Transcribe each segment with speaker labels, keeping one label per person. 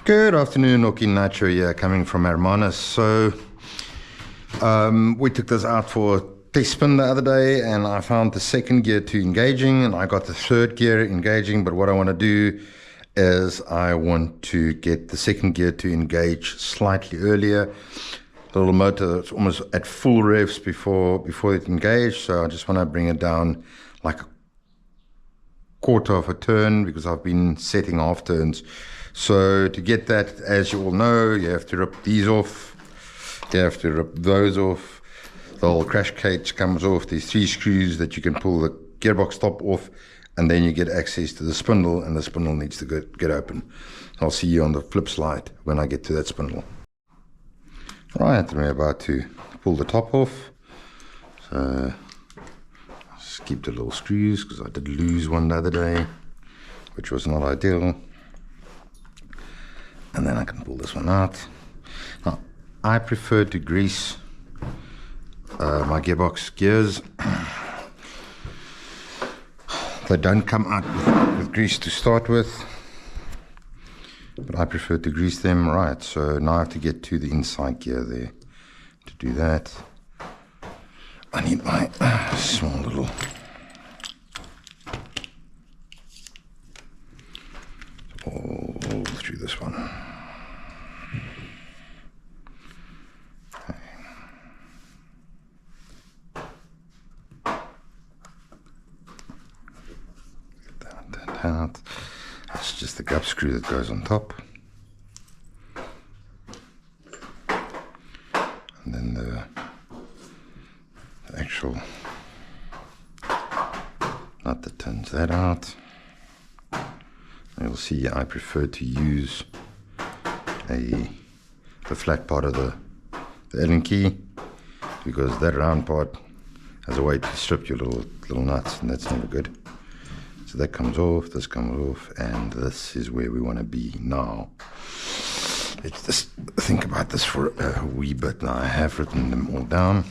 Speaker 1: Good afternoon, Oki Nacho here, coming from Hermanus. So, we took this out for a test spin the other day, and I found the second gear to engaging, and I got the third gear engaging, but what I want to do is I want to get the second gear to engage slightly earlier. The little motor is almost at full revs before it engaged, so I just want to bring it down like a quarter of a turn, because I've been setting half turns. So to get that, as you all know, you have to rip these off, you have to rip those off, the whole crash cage comes off. There's 3 screws that you can pull the gearbox top off, and then you get access to the spindle, and the spindle needs to get open. I'll see you on the flip side when I get to that spindle. Right, we're about to pull the top off. So just keep the little screws, because I did lose one the other day, which was not ideal. And then I can pull this one out. Now, I prefer to grease my gearbox gears. They don't come out with grease to start with, but I prefer to grease them. Right, so now I have to get to the inside gear there. To do that, I need my small little all through this one. Out. It's just the gap screw that goes on top, and then the actual nut that turns that out. You'll see I prefer to use the flat part of the Allen key, because that round part has a way to strip your little nuts, and that's never good. So that comes off, this comes off, and this is where we want to be now. Let's just think about this for a wee bit. Now I have written them all down.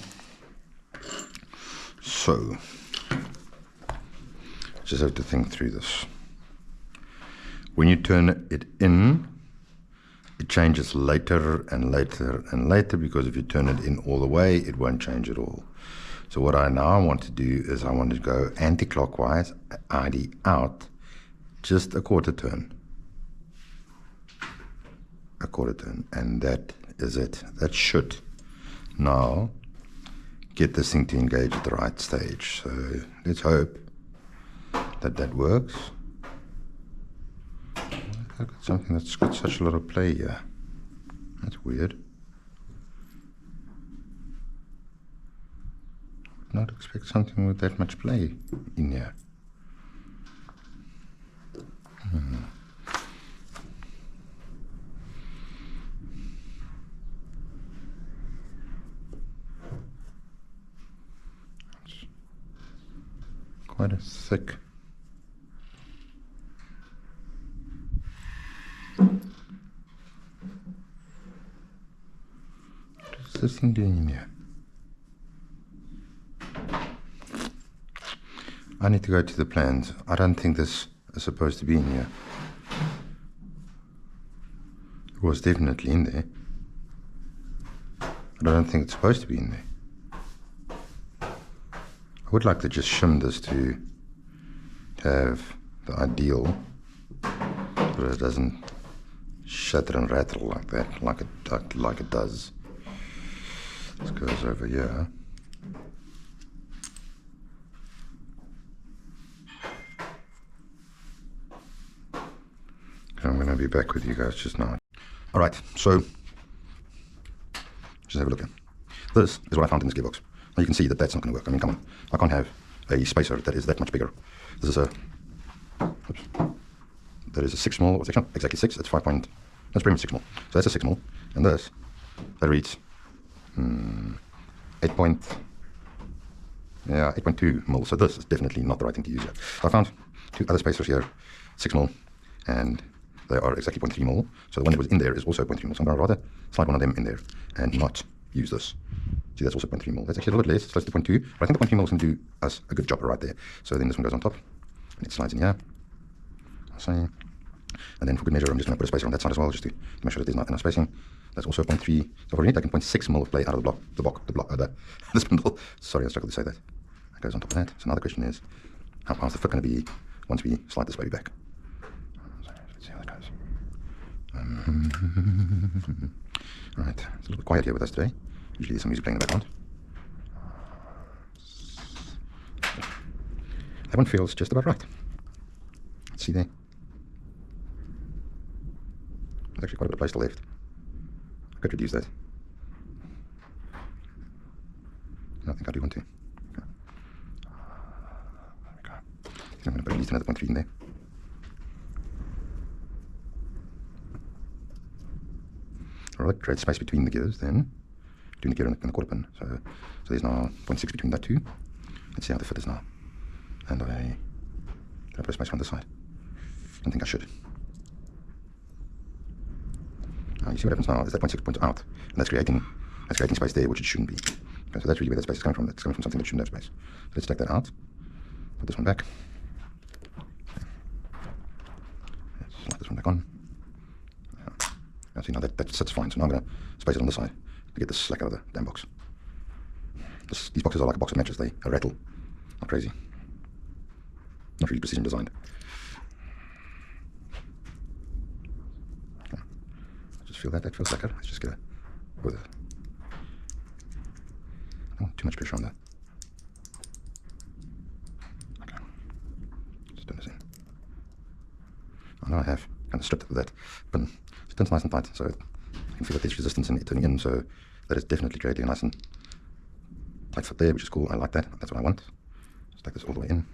Speaker 1: So, just have to think through this. When you turn it in, it changes later and later and later, because if you turn it in all the way, it won't change at all. So what I now want to do is I want to go anti-clockwise, ID out, just a quarter turn. A quarter turn, and that is it. That should now get this thing to engage at the right stage. So let's hope that that works. I've got something that's got such a lot of play here. That's weird. Not expect something with that much play in here. It's quite a thick. What is this thing doing in here? I need to go to the plans. I don't think this is supposed to be in here. It was definitely in there, but I don't think it's supposed to be in there. I would like to just shim this to have the ideal, but it doesn't shatter and rattle like that, like it does. This goes over here. I'm going to be back with you guys just now. Alright, so just have a look here. This is what I found in this gearbox. Now you can see that that's not going to work. I mean, come on. I can't have a spacer that is that much bigger. This is a, oops, that is a 6 small, it's not exactly 6, it's 5 point, that's pretty much 6 small. So that's a 6 small, and this, that reads 8.2 mil. So this is definitely not the right thing to use yet. I found 2 other spacers here, 6 mil, and they are exactly 0.3 mil. So the one that was in there is also 0.3 mil. So I'm going to rather slide one of them in there and not use this. See, that's also 0.3 mil. That's actually a little bit less, it's close to 0.2, but I think the 0.3 mil is going to do us a good job right there. So then this one goes on top, and it slides in here. I'll say And then for good measure, I'm just going to put a spacer on that side as well, just to make sure that there's not enough spacing. That's also 0.3. So I've already taken 0.6 mil of play out of the spindle. Sorry, I struggled to say that. That goes on top of that. So now the question is, how's the fit going to be once we slide this baby back? So let's see how that goes. Right, it's a little bit quiet here with us today. Usually there's some music playing in the background. That one feels just about right. Let's see there. There's actually quite a bit of place still left. I could reduce that. I think I do want to. Okay. There we go. I'm going to put at least another 0.3 in there. Alright, create space between the gears then. Between the gear and the quarter pin. So there's now 0.6 between that two. Let's see how the fit is now. And I put a space on this side. I don't think I should. You see what happens now is that 0.6 points out, and that's creating space there, which it shouldn't be. Okay, so that's really where that space is coming from. That's coming from something that shouldn't have space. So let's take that out. Put this one back. Let's slide this one back on. Yeah, see now that sits fine. So now I'm going to space it on this side to get the slack out of the damn box. These boxes are like a box of matches. They rattle. Not crazy. Not really precision designed. Feel that feels slacker. Let's just get with it. I don't want too much pressure on that. Okay. Just turn this in. Oh, now I have kind of stripped it with that pin. It's pin's nice and tight, so I can feel that there's resistance in it turning in, so that is definitely creating a nice and tight fit there, which is cool. I like that. That's what I want. Just take this all the way in.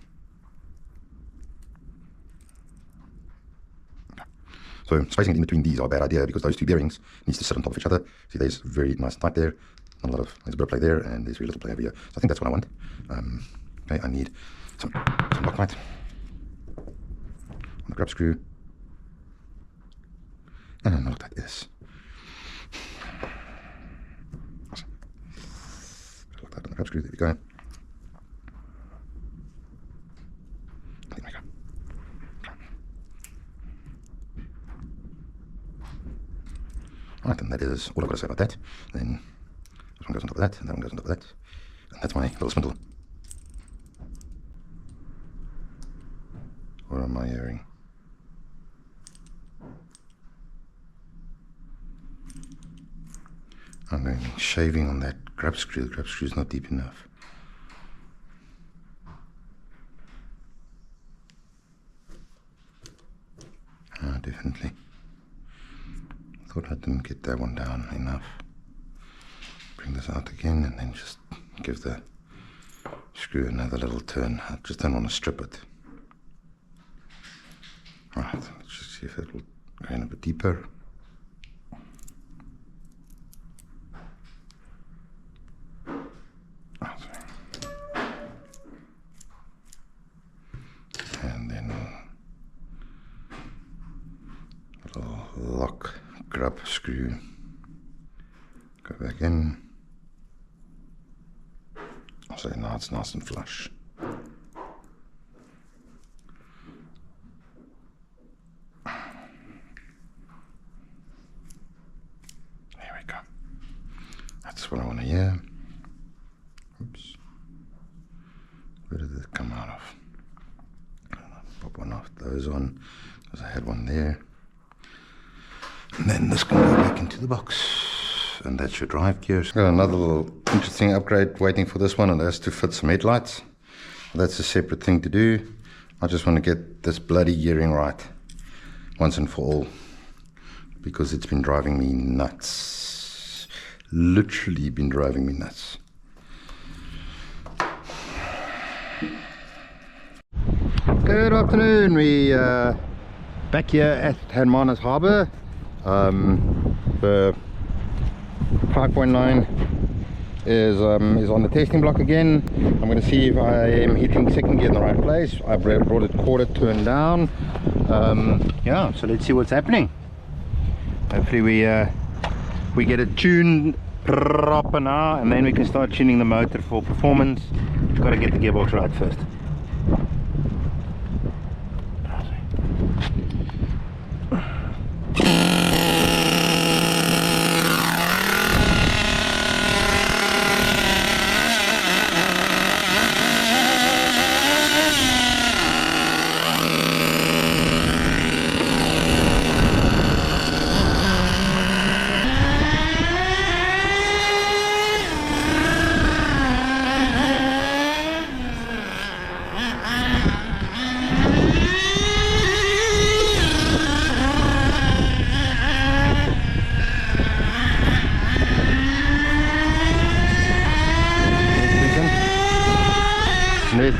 Speaker 1: So spacing it in between these are a bad idea because those two bearings needs to sit on top of each other. See, there's very nice and tight there. There's a bit of play there, and there's very little play over here. So I think that's what I want. Okay, I need some Loctite on the grub screw. And then Loctite is. Loctite on the grub screw. There we go. There we go. Right, and that is all I've got to say about that. Then this one goes on top of that, and that one goes on top of that. And that's my little spindle. Where am I hearing? I'm going shaving on that grub screw. The grub screw is not deep enough. Ah, definitely. Thought I didn't get that one down enough. Bring this out again and then just give the screw another little turn. I just don't want to strip it. Right, let's just see if it will go in a bit deeper. And then a little lock grub screw, go back in. So now it's nice and flush. There we go. That's what I want to hear. Oops. Where did it come out of? Pop one off those on, because I had one there. And then this can go back into the box, and that's your drive gears. Got another little interesting upgrade waiting for this one, and that's to fit some headlights. That's a separate thing to do. I just want to get this bloody gearing right once and for all, because it's been driving me nuts. Literally been driving me nuts. Good afternoon. We back here at Hermanus Harbour. The 5.9 is on the testing block again. I'm going to see if I am hitting second gear in the right place. I've brought it quarter turned down. Yeah, so let's see what's happening. Hopefully we get it tuned proper now, and then we can start tuning the motor for performance. We've got to get the gearbox right first.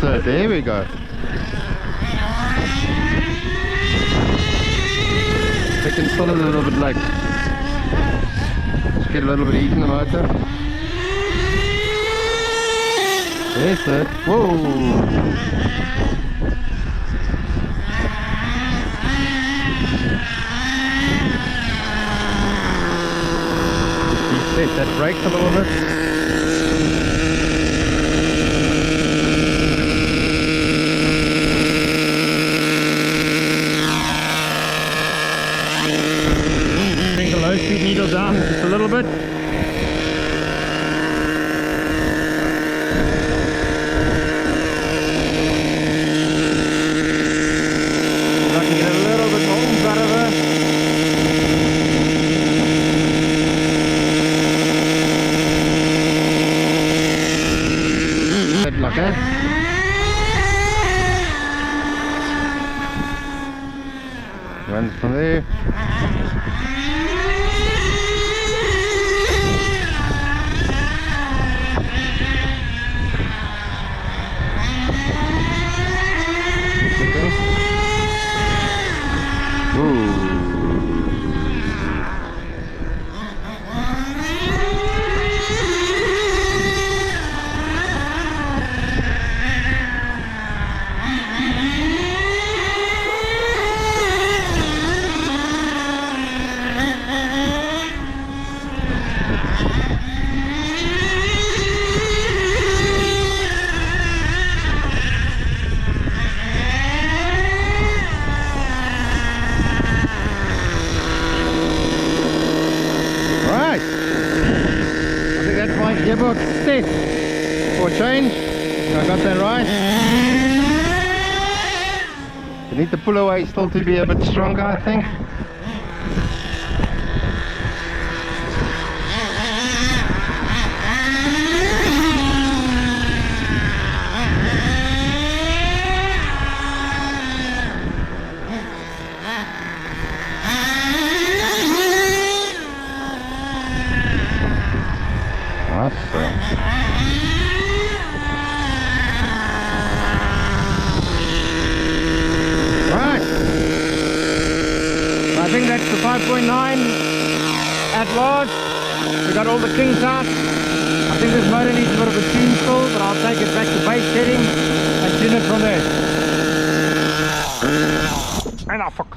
Speaker 1: That's it. There we go. We can still a little bit like, just get a little bit of heat in the motor. There's it. Whoa! Reset that brakes a little bit. Bring the low speed needle down just a little bit. I can get a little bit more oomph out of her. Like that. Run from there. Gearbox set for change. I got that right. You need the pull away still to be a bit stronger, I think. Right. I think that's the 5.9 at large. We got all the kinks out. I think this motor needs a bit of a tune still, but I'll take it back to base setting and tune it from there. And fuck.